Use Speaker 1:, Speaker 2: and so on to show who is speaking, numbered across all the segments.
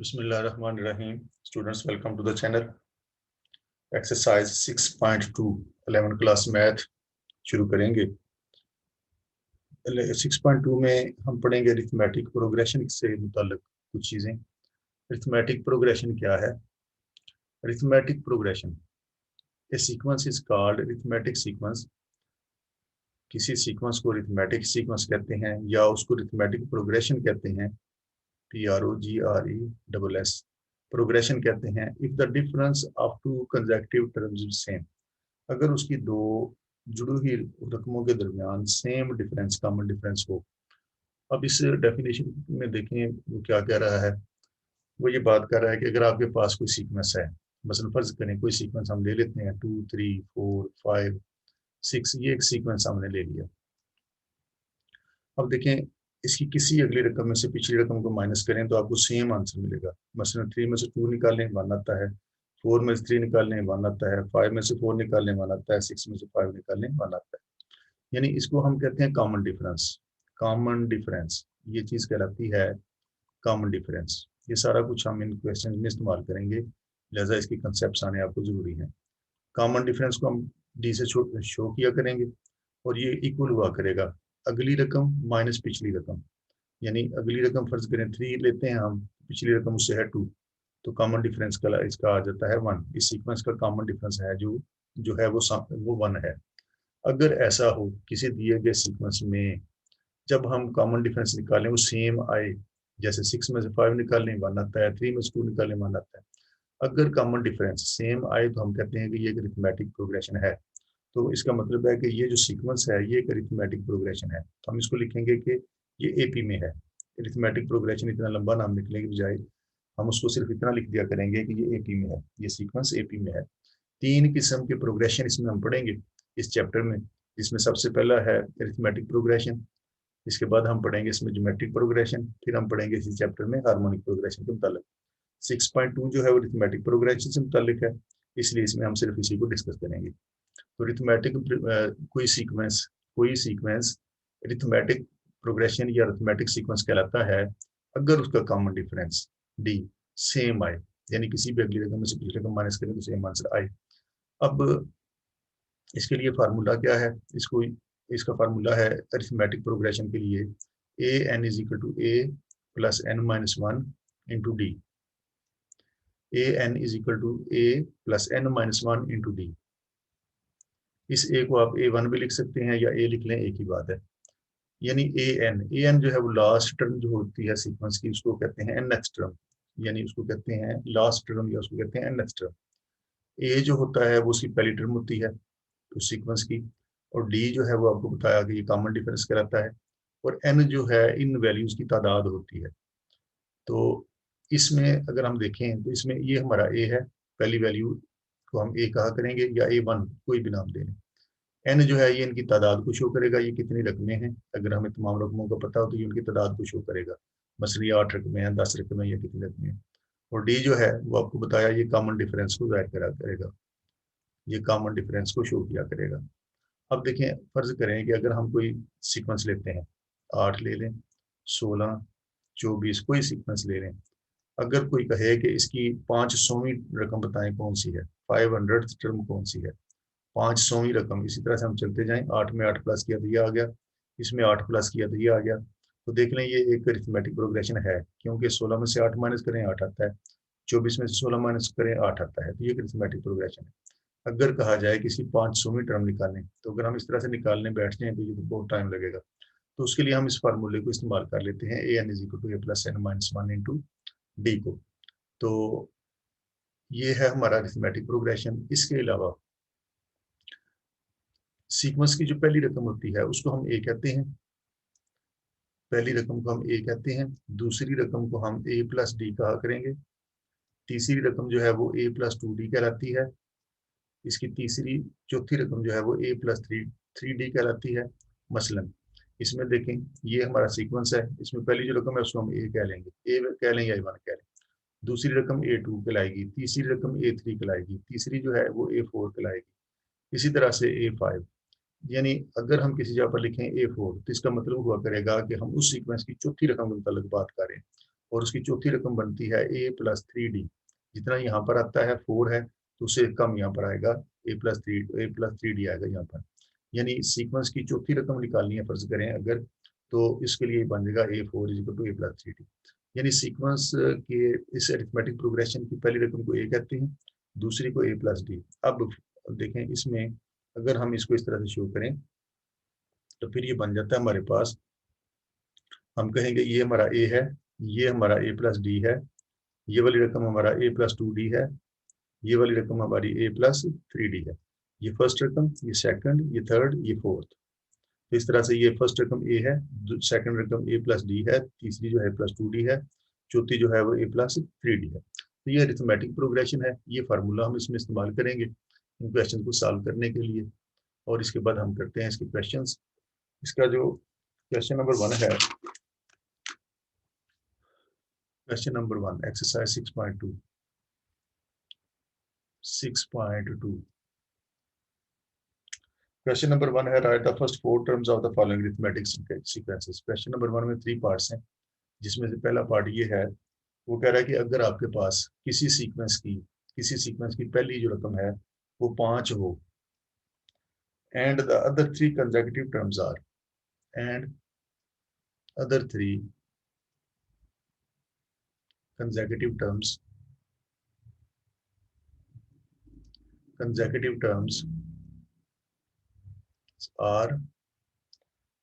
Speaker 1: Bismillahirrahmanirrahim. Students, welcome to the channel. Exercise 6.2 11 class math शुरू करेंगे। 6.2 में हम पढ़ेंगे अरिथमेटिक प्रोग्रेशन से मुताल्लिक कुछ चीज़ें। अरिथमेटिक प्रोग्रेशन क्या है? Arithmetic progression, A sequence is called arithmetic sequence. किसी सीक्वेंस को अरिथमेटिक सीक्वेंस कहते हैं या उसको अरिथमेटिक प्रोग्रेशन कहते हैं। PROGRESS प्रोग्रेशन कहते हैं if the difference of to consecutive terms is same. अगर उसकी दो जुड़ी हुई रकमों के दरमियान सेम डिफरेंस, कॉमन डिफरेंस हो। अब इस डेफिनेशन में देखें वो क्या कह रहा है। वो ये बात कर रहा है कि अगर आपके पास कोई सीक्वेंस है, मसलन फर्ज करें कोई सीक्वेंस हम ले लेते हैं 2 3 4 5 6, ये एक सीक्वेंस हमने ले लिया। अब देखें इसकी किसी अगली रकम में से पिछली रकम को माइनस करें तो आपको सेम आंसर मिलेगा। मसलन 3 में से 2 निकालें 1 आता है, 4 में से 3 निकालने 1 आता है, 5 में से 4 निकालने 1 आता है, 6 में से 5 निकालने 1 आता है। यानी इसको हम कहते हैं कॉमन डिफरेंस। कॉमन डिफरेंस ये चीज़ कहलाती है कॉमन डिफरेंस। ये सारा कुछ हम इन क्वेश्चन में इस्तेमाल करेंगे, लिहाजा इसकी कंसेप्ट आने आपको जरूरी है। कॉमन डिफरेंस को हम डी से शो किया करेंगे और ये इक्वल हुआ करेगा अगली रकम माइनस पिछली रकम। यानी अगली रकम फर्ज करें 3 लेते हैं हम, पिछली रकम उससे है 2, तो कॉमन डिफरेंस का इसका आ जाता है 1। इस सीक्वेंस का कॉमन डिफरेंस है जो है वो 1 है। अगर ऐसा हो किसी दिए गए सीक्वेंस में जब हम कॉमन डिफरेंस निकालें वो सेम आए, जैसे 6 में से 5 निकालने 1 आता है, 3 में से 2 निकालने 1 आता है, अगर कॉमन डिफरेंस सेम आए तो हम कहते हैं कि ये एक अरिथमेटिक प्रोग्रेशन है। तो इसका मतलब है कि ये जो सीक्वेंस है ये एक अरिथमेटिक प्रोग्रेशन है। तो हम इसको लिखेंगे कि ये एपी में है। अरिथमेटिक प्रोग्रेशन इतना लंबा नाम लिखने के बजाय हम उसको सिर्फ इतना लिख दिया करेंगे कि ये एपी में है, ये सीक्वेंस एपी में है। 3 किस्म के प्रोग्रेशन इसमें हम पढ़ेंगे इस चैप्टर में, जिसमें सबसे पहला है अरिथमेटिक प्रोग्रेशन, इसके बाद हम पढ़ेंगे इसमें ज्योमेट्रिक प्रोग्रेशन, फिर हम पढ़ेंगे इसी चैप्टर में हार्मोनिक प्रोग्रेशन के मुताबिक। 6.2 जो है वो अरिथमेटिक प्रोग्रेशन से मुतालिक है, इसलिए इसमें हम सिर्फ इसी को डिस्कस करेंगे। तो अरिथमेटिक कोई सीक्वेंस अरिथमेटिक प्रोग्रेशन या अरिथमेटिक सीक्वेंस कहलाता है अगर उसका कॉमन डिफरेंस डी सेम आए, यानी किसी भी अगली रकम में से पिछली रकम माइनस करें तो सेम आंसर आए। अब इसके लिए फार्मूला क्या है? इसका फार्मूला है अरिथमेटिक प्रोग्रेशन के लिए A N is equal to A plus N minus 1 into D. A N is equal to A plus N minus 1 into D. इस ए को आप A1 भी लिख सकते हैं या ए लिख लें, एक ही बात है। यानी ए एन जो है वो लास्ट टर्म जो होती है सीक्वेंस की उसको कहते हैं nth टर्म, यानी उसको कहते हैं लास्ट टर्म या उसको कहते हैं nth टर्म। ए जो होता है वो उसकी पहली टर्म होती है उस सीक्वेंस की, और डी जो है वो आपको बताया कि ये कॉमन डिफरेंस कहलाता है, और एन जो है इन वैल्यूज की तादाद होती है। तो इसमें अगर हम देखें तो इसमें ये हमारा ए है, पहली वैल्यू को हम ए कहा करेंगे या A1, कोई भी नाम दे लें। एन जो है ये इनकी तादाद को शो करेगा, ये कितनी रकमें हैं। अगर हमें तमाम रकमों का पता हो तो ये उनकी तादाद को शो करेगा, मसलन ये 8 रकमें हैं, 10 रकमें या कितनी रकमें हैं। और डी जो है वो आपको बताया ये कॉमन डिफरेंस को जाहिर करा करेगा, ये कॉमन डिफरेंस को शो किया करेगा। अब देखें फर्ज करें कि अगर हम कोई सीक्वेंस लेते हैं, 8 ले लें, 16, 24, कोई सीक्वेंस ले लें। अगर कोई कहे कि इसकी 500वीं रकम बताएं कौन सी है, 500th टर्म कौन सी है, 500वीं रकम, इसी तरह से हम चलते जाएं। 8 में 8 प्लस किया तो ये आ गया, इसमें 8 प्लस किया तो ये आ गया। तो देख लें ये एक अरिथमेटिक प्रोग्रेशन है, क्योंकि 16 में से 8 माइनस करें 8 आता है, 24 में से 16 माइनस करें 8 आता है, तो ये एक अरिथमेटिक प्रोग्रेशन है। अगर कहा जाए कि इसकी 500वीं टर्म निकालें, तो अगर हम इस तरह से निकालने बैठ जाएं तो ये तो बहुत टाइम लगेगा। तो उसके लिए हम इस फार्मूले को इस्तेमाल कर लेते हैं A N is equal to A plus N minus 1 into D को। तो ये है हमारा अरिथमेटिक प्रोग्रेशन। इसके अलावा सीक्वेंस की जो पहली रकम होती है उसको हम ए कहते हैं, पहली रकम को हम ए कहते हैं। दूसरी रकम को हम ए प्लस डी कहा करेंगे। तीसरी रकम जो है वो ए प्लस 2 डी कहलाती है। इसकी चौथी रकम जो है वो ए प्लस थ्री डी कहलाती है। मसलन इसमें देखें ये हमारा सीक्वेंस है, इसमें पहली जो रकम है उसको हम ए कह लेंगे, ए कह लें या A1 कह लें। दूसरी रकम A2 कहलाएगी, तीसरी रकम A3 कहलाएगी, तीसरी जो है वो A4 कहलाएगी, इसी तरह से A5। यानी अगर हम किसी जगह पर लिखें A4 तो इसका मतलब हुआ करेगा कि हम उस सीक्वेंस की चौथी रकम के मुताबिक बात कर रहे हैं। और उसकी चौथी रकम बनती है ए प्लस 3D। जितना यहाँ पर आता है 4 है, तो उससे कम यहाँ पर आएगा ए प्लस 3D आएगा यहाँ पर। यानी सीक्वेंस की चौथी रकम निकालनी है फर्ज करें अगर, तो इसके लिए बन जाएगा A4 = A+3D। यानी सीक्वेंस के इस अरिथमेटिक प्रोग्रेशन की पहली रकम को ए कहते हैं, दूसरी को A+D। अब देखें इसमें अगर हम इसको इस तरह से शो करें तो फिर ये बन जाता है हमारे पास, हम कहेंगे ये हमारा ए है, ये हमारा A+D है, ये वाली रकम हमारा A+2D है, ये वाली रकम हमारी A+3D है। ये फर्स्ट रकम, ये सेकंड, ये थर्ड, ये फोर्थ। तो इस तरह से ये फर्स्ट रकम ए है, सेकंड रकम A+D है, तीसरी जो है A+2D है, चौथी जो है वो A+3D है। तो ये अरिथमेटिक प्रोग्रेशन है, ये फार्मूला हम इसमें इस्तेमाल करेंगे इन क्वेश्चन को सॉल्व करने के लिए। और इसके बाद हम करते हैं इसके क्वेश्चंस। इसका जो क्वेश्चन नंबर 1 है, question number 1 exercise 6.2 question number 1 है right the first 4 terms of the following arithmetic sequences. Question number 1 में 3 पार्ट्स हैं, जिसमें से पहला पार्ट ये है, वो कह रहा है कि अगर आपके पास किसी सीक्वेंस की पहली जो रकम है वो 5 हो, and the other 3 consecutive terms are, and other 3 consecutive terms are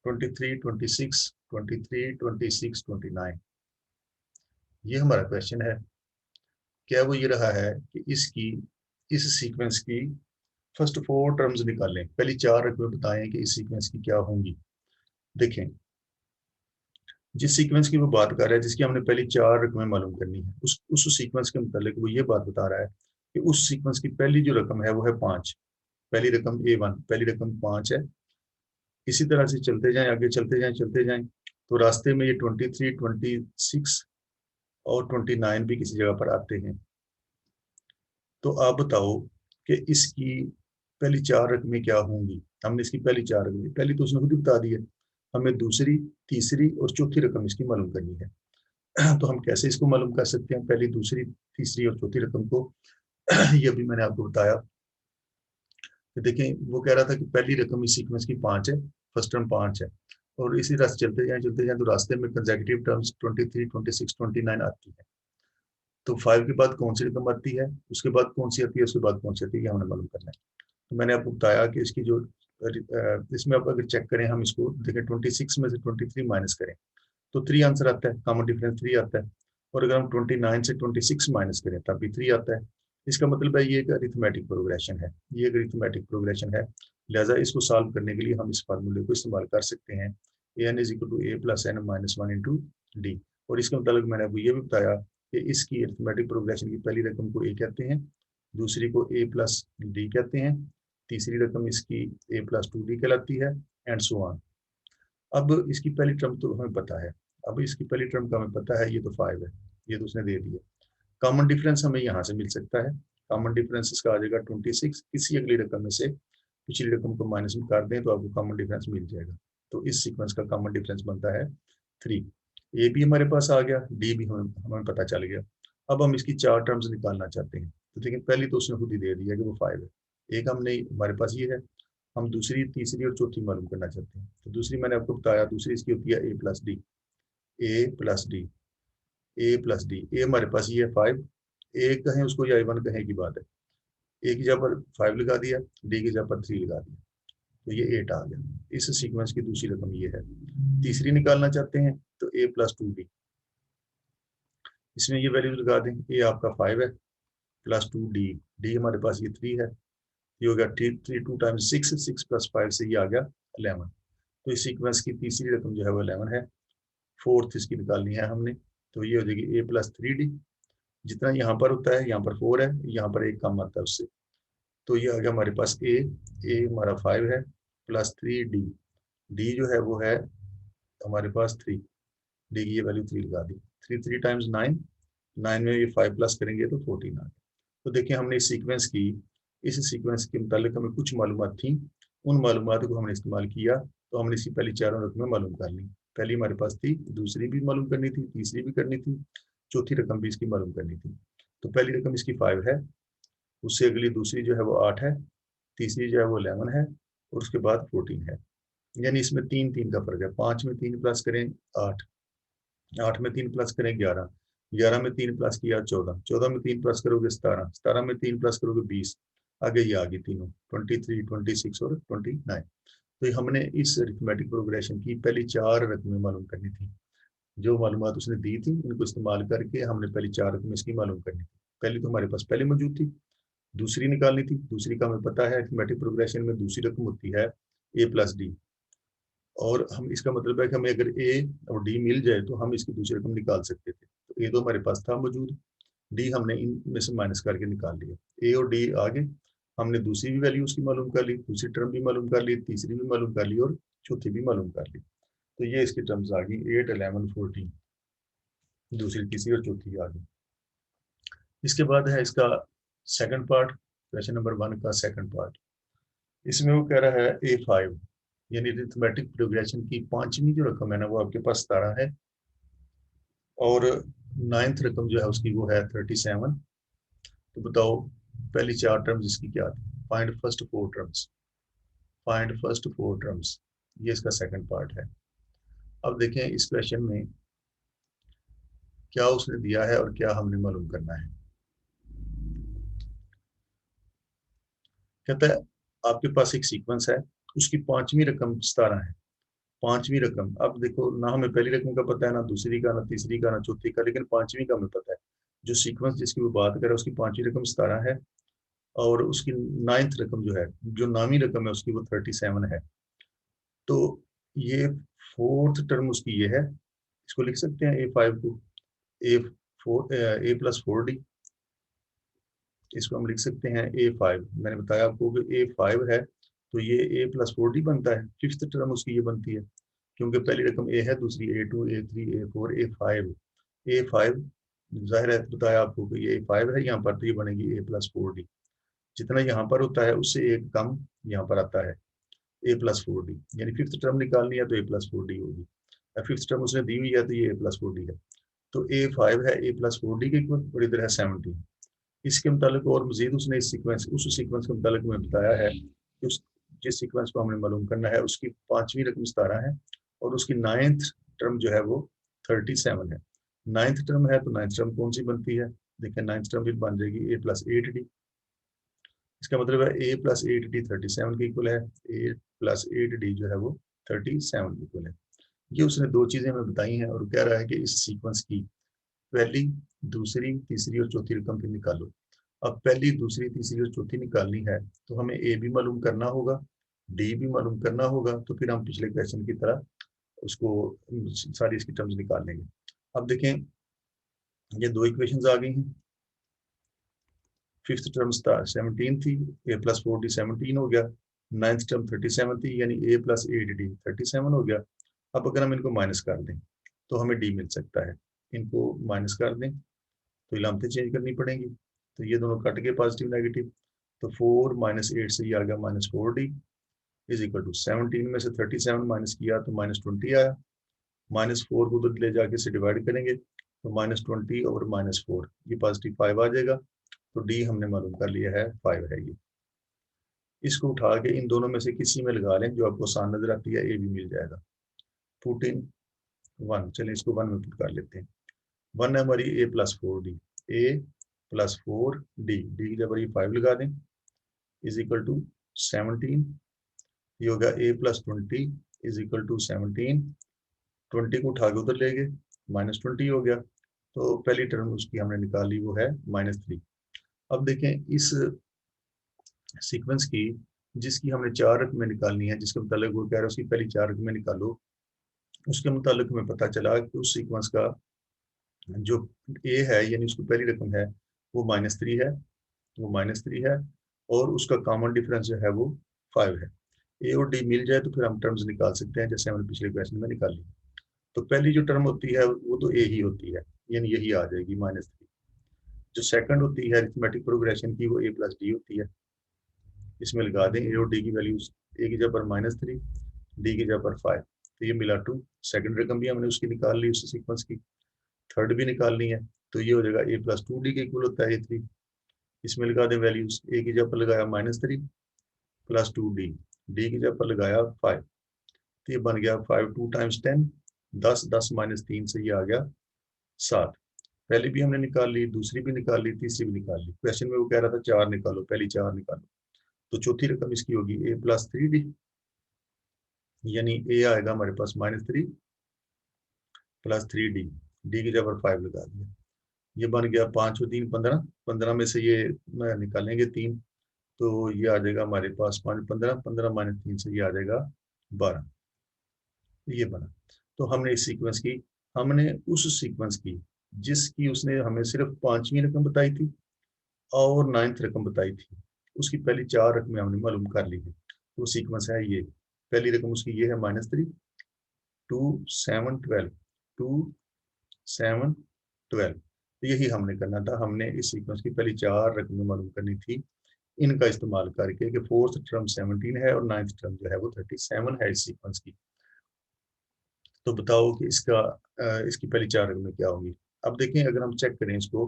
Speaker 1: 23, 26, 23, 26, 29। ये हमारा क्वेश्चन है। क्या वो ये रहा है कि इस सीक्वेंस की फर्स्ट 4 टर्म्स निकालें, पहली 4 रकमें बताएं कि इस सीक्वेंस की क्या होंगी। देखें, जिस सीक्वेंस की वो बात कर रहा है, जिसकी हमने पहली 4 रकमें मालूम करनी है, उस सीक्वेंस के मुतालिक वो ये बात बता रहा है कि उस सीक्वेंस की पहली जो रकम है वो है 5। पहली रकम A1, पहली रकम 5 है। इसी तरह से चलते जाएं, आगे चलते जाएं, तो रास्ते में ये 23, 26 और 29 भी किसी जगह पर आते हैं। तो आप बताओ कि इसकी पहली 4 रकमें क्या होंगी। हमने इसकी पहली 4 रकमें, पहली तो उसने खुद ही बता दी है, हमें दूसरी, तीसरी और चौथी रकम इसकी मालूम करनी है। तो हम कैसे इसको मालूम कर सकते हैं, पहली, दूसरी, तीसरी और चौथी रकम को? ये भी मैंने आपको बताया कि देखें, वो कह रहा था कि पहली रकम इस सीक्वेंस की 5 है, फर्स्ट टर्म 5 है, और इसी रास्ते चलते जाएं तो रास्ते में कंसेक्यूटिव टर्म्स 23, 26, 29 आती है। तो 5 के बाद कौन सी रकम आती है, उसके बाद कौन सी आती है, उसके बाद कौन सी आती है, ये हमें मालूम करना है। तो मैंने आपको बताया कि इसकी जो इसमें आप अगर चेक करें, हम इसको देखें, 26 में से 23 माइनस करें तो 3 आंसर आता है, कॉमन डिफरेंस 3 आता है। और अगर हम 29 से 26 माइनस करें तब भी 3 आता है। इसका मतलब है ये एक अरिथमेटिक प्रोग्रेशन है, ये एक अरिथमेटिक प्रोग्रेशन है। लिहाजा इसको सॉल्व करने के लिए हम इस फार्मूले को इस्तेमाल कर सकते हैं, an = a + n - 1 × d। और इसके मुताबिक मैंने आपको ये भी बताया कि इसकी अरिथमेटिक प्रोग्रेशन की पहली रकम को a कहते हैं, दूसरी को A+D कहते हैं, तीसरी रकम इसकी A+2D कहलाती है, एंड सो ऑन। अब इसकी पहली टर्म तो हमें पता है, अब इसकी पहली टर्म का हमें पता है, ये तो 5 है, ये तो उसने दे दिया। कॉमन डिफरेंस हमें यहाँ से मिल सकता है, कॉमन डिफरेंस इसका आ जाएगा 26, किसी अगली रकम में से पिछली रकम को माइनस में कर दें तो आपको कॉमन डिफरेंस मिल जाएगा। तो इस सीक्वेंस का कॉमन डिफरेंस बनता है 3। ए भी हमारे पास आ गया, डी भी हमें पता चल गया। अब हम इसकी 4 टर्म्स निकालना चाहते हैं, तो देखिए पहली तो उसने खुद ही दे दिया कि वो 5 है, एक हमने हमारे पास ये है, हम दूसरी, तीसरी और चौथी मालूम करना चाहते हैं। तो दूसरी मैंने आपको बताया, दूसरी इसकी होती है A+D, A+D, A+D। ए हमारे पास ये है 5, ए कहें उसको या 1 कहें की बात है। ए की जगह पर 5 लगा दिया, डी की जगह पर 3 लगा दिया, तो ये 8 आ गया। इस सीक्वेंस की दूसरी रकम ये है। तीसरी निकालना चाहते हैं तो A+2D, इसमें ये वैल्यूज लगा दें, ए आपका 5 है, +2D, डी हमारे पास ये 3 है, ये हो गया 3, 2 टाइम्स 6, 6 + 5 से ये आ गया 11। तो इस सीक्वेंस की तीसरी रकम जो है वो 11 है। फोर्थ इसकी निकालनी है हमने, तो ये हो जाएगी A+3D। जितना यहाँ पर होता है, यहाँ पर 4 है, यहाँ पर एक कम आता है उससे, तो ये आ गया हमारे पास ए हमारा 5 है, +3D, डी जो है वो है हमारे पास 3, डी की ये वैल्यू 3 लगा दी। 3 टाइम्स 9, 9 में ये 5 प्लस करेंगे तो 14 आ गया। तो देखिए हमने इस सीक्वेंस के मुतालिक हमें कुछ मालूमात थी, उन मालूमात को हमने इस्तेमाल किया, तो हमने इसकी पहली 4 रकमें मालूम कर ली। पहली हमारे पास थी, दूसरी भी मालूम करनी थी, तीसरी भी करनी थी, चौथी रकम भी इसकी मालूम करनी थी। तो पहली रकम इसकी 5 है, उससे अगली दूसरी जो है वो 8 है, तीसरी जो है वो 11 है, और उसके बाद 14 है। यानी इसमें 3 का फर्क है। 5 में 3 प्लस करें 8, 8 में 3 प्लस करें 11, 11 में 3 प्लस किया 14, 14 में 3 प्लस करोगे 17, 17 में 3 प्लस करोगे 20, आगे ये आ गई तीनों 23, 26 और 29। तो ये हमने इस अरिथमेटिक प्रोग्रेशन की पहली 4 रकमें मालूम करनी थी। जो मालूमात उसने दी थी इनको इस्तेमाल करके हमने पहली 4 रकमें इसकी मालूम करनी थी। पहली तो हमारे पास पहले मौजूद थी, दूसरी निकालनी थी, दूसरी का हमें पता है अरिथमेटिक प्रोग्रेशन में दूसरी रकम होती है a+d, और हम इसका मतलब है कि हमें अगर ए और डी मिल जाए तो हम इसकी दूसरी रकम निकाल सकते थे। तो ए तो हमारे पास था मौजूद, डी हमने इनमें से माइनस करके निकाल लिया, ए और डी आगे हमने दूसरी भी वैल्यू उसकी मालूम कर ली, दूसरी टर्म भी मालूम कर ली, तीसरी भी मालूम कर ली और चौथी भी मालूम कर ली। तो ये इसकी टर्म्स आ गई 8, 11, 14, दूसरी, तीसरी और चौथी आ गई। इसके बाद है इसका सेकंड पार्ट, क्वेश्चन नंबर 1 का सेकंड पार्ट। इसमें वो कह रहा है A5, यानी अरिथमेटिक प्रोग्रेशन की 5वीं जो रकम है ना वो आपके पास 17 है, और 9th रकम जो है उसकी वो है 37। तो बताओ पहली 4 टर्म्स इसकी क्या थी? Find first 4 terms, find first 4 terms, ये इसका सेकंड पार्ट है। अब देखें इस क्वेश्चन में क्या उसने दिया है और क्या हमने मालूम करना है। कहता है आपके पास एक सीक्वेंस है, उसकी 5वीं रकम 17 है, 5वीं रकम। अब देखो ना हमें पहली रकम का पता है, ना दूसरी का, ना तीसरी का, ना चौथी का, लेकिन 5वीं का हमें पता है। जो सीक्वेंस जिसकी वो बात करे उसकी 5वीं रकम 17 है, और उसकी 9th रकम जो है, जो 9वीं रकम है उसकी वो 37 है। तो ये 4th टर्म उसकी ये है, इसको लिख सकते हैं A5 को A+4D, इसको हम लिख सकते हैं A5। मैंने बताया आपको कि A5 है तो ये A+4D बनता है, 5th टर्म उसकी ये बनती है, क्योंकि पहली रकम A है, दूसरी A2, A3, A4, A5। A5 जाहिर है बताया आपको कि ये A5 है, यहाँ पर तो ये बनेगी A+4D। जितना यहाँ पर होता है उससे एक कम यहाँ पर आता है A+4D, यानी 5th टर्म निकालनी है तो A+4D होगी। 5th टर्म उसने दी हुई है तो ये A+4D है। तो A5 है A+4D के इक्वल, और इधर है 17। इसके मुतालिक और मजीद उसने इस सीक्वेंस, उस सीक्वेंस के मुतालिक में बताया है कि उस जिस सीक्वेंस को हमने मालूम करना है उसकी 5वीं रकम 17 है, और उसकी 9th टर्म जो है वो 37 है। 9th टर्म है तो 9th टर्म कौन सी बनती है? देखिए 9th टर्म भी बन जाएगी A+8D। इसका मतलब है A+8D 37 के इक्वल है, A+8D जो है वो 37 के इक्वल है। ये उसने 2 चीजें हमें बताई हैं, और कह रहा है कि इस सीक्वेंस की पहली, दूसरी, तीसरी और चौथी रकम भी निकालो। अब पहली, दूसरी, तीसरी और चौथी निकालनी है तो हमें ए भी मालूम करना होगा, डी भी मालूम करना होगा, तो फिर हम पिछले क्वेश्चन की तरह उसको सारी इसकी टर्म्स निकाल लेंगे। अब देखें ये 2 इक्वेशंस आ गई हैं। 5th टर्म 17 थी, A+4D 17 हो गया, 9th टर्म 37 थी, यानी A+8D 37 हो गया। अब अगर हम इनको माइनस कर दें तो हमें डी मिल सकता है, इनको माइनस कर दें तो इलामतें चेंज करनी पड़ेंगी, तो ये दोनों कट गए पॉजिटिव नेगेटिव। तो 4 - 8 से ये आ गया -4D इज इक्वल टू 17 में से 37 माइनस किया तो -20 आया, -4 को उधर ले जाके से डिवाइड करेंगे तो -20 और -4 ये पॉजिटिव 5 आ जाएगा। तो डी हमने मालूम कर लिया है 5 है ये। इसको उठा के इन दोनों में से किसी में लगा लें जो आपको आसान नजर आती है, ए भी मिल जाएगा। पुट इन 1, चलिए इसको 1 में पुट कर लेते हैं। 1 है हमारी A+4D, A+4D, डी की जगह ये 5 लगा दें, इज इक्वल टू 17, ये होगा A+20 इज इक्वल टू 17, 20 को उठा के उधर ले गए, -20 हो गया। तो पहली टर्म उसकी हमने निकाली वो है -3। अब देखें इस सीक्वेंस की जिसकी हमने 4 रकमें निकालनी है, जिसके मुताबिक वो कह रहा है उसकी पहली 4 रकमें निकालो, उसके मुताबिक हमें पता चला कि उस सीक्वेंस का जो ए है यानी उसकी पहली रकम है वो -3 है, वो -3 है, और उसका कॉमन डिफरेंस जो है वो 5 है। ए और डी मिल जाए तो फिर हम टर्म्स निकाल सकते हैं, जैसे हमने पिछले क्वेश्चन में निकाली। तो पहली जो टर्म होती है वो तो ए ही होती है, यानी यही आ जाएगी -3। जो सेकंड होती है अरिथमेटिक प्रोग्रेशन की वो A+D होती है, इसमें लगा दें ए और डी की वैल्यूज, ए की जगह पर -3, डी की जगह पर 5। तो ये मिला 2। सेकंड रकम भी हमने उसकी निकाल ली, उस सीक्वेंस की। थर्ड भी निकालनी है, तो ये हो जाएगा a प्लस 2d के इक्वल होता है ये 3। इसमें लगा दें वैल्यूज, a की जगह पर लगाया -3 प्लस 2d, d की जगह पर लगाया 5, तो ये बन गया 5 2 टाइम्स 10, 10, 10 माइनस 3 से ये आ गया 7। पहली भी हमने निकाल ली, दूसरी भी निकाल ली, तीसरी भी निकाल ली। क्वेश्चन में वो कह रहा था 4 निकालो, पहली 4 निकालो, तो चौथी रकम इसकी होगी a प्लस 3d, यानी a आएगा हमारे पास -3 प्लस 3d, d की जगह पर 5 लगा दिया। ये बन गया 5 और 3 15, 15 में से ये निकालेंगे 3, तो ये आ जाएगा हमारे पास 5 15, 15 माइनस 3 से ये आ जाएगा 12। ये बना। तो हमने इस सीक्वेंस की, हमने उस सीक्वेंस की जिसकी उसने हमें सिर्फ 5वीं रकम बताई थी और 9th रकम बताई थी, उसकी पहली 4 रकमें हमने मालूम कर ली है। तो सीक्वेंस है ये, पहली रकम उसकी ये है -3, 2 7 12, 2 7 12। तो यही हमने करना था, हमने इस सीक्वेंस की पहली 4 रकमें मालूम करनी थी, इनका इस्तेमाल करके कि फोर्थ टर्म 17 है और 9th टर्म जो है वो 37 है इस सीक्वेंस की। तो बताओ कि इसकी पहली 4 रकमें क्या होंगी। अब देखें, अगर हम चेक करें इसको,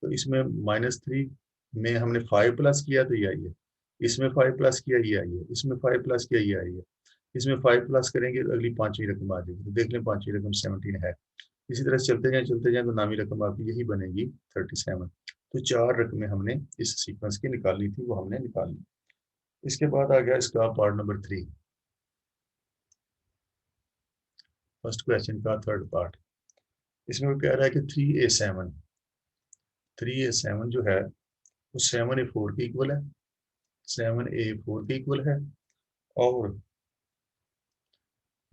Speaker 1: तो इसमें -3 में हमने 5 प्लस किया तो ये आई है, इसमें 5 प्लस किया ये आई है, इसमें 5 प्लस किया ये आई है, इसमें 5 प्लस करेंगे तो अगली 5वीं रकम आ जाएगी। तो देख लें 5वीं रकम 17 है। इसी तरह चलते जाएं तो 9वीं रकम आपकी यही बनेगी 37। तो 4 रकमें हमने इस सीक्वेंस की निकालनी थी, वो हमने निकाल ली। इसके बाद आ गया इसका पार्ट नंबर 3, फर्स्ट क्वेश्चन का थर्ड पार्ट। इसमें वो कह रहा है कि 3a7, 3a7 जो है वो 7a4 के इक्वल है, 7a4 के इक्वल है, और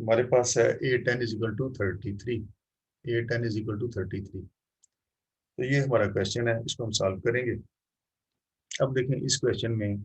Speaker 1: हमारे पास है a10 is equal to 33, a10 is equal to 33। तो ये हमारा क्वेश्चन है, इसको हम सॉल्व करेंगे। अब देखें इस क्वेश्चन में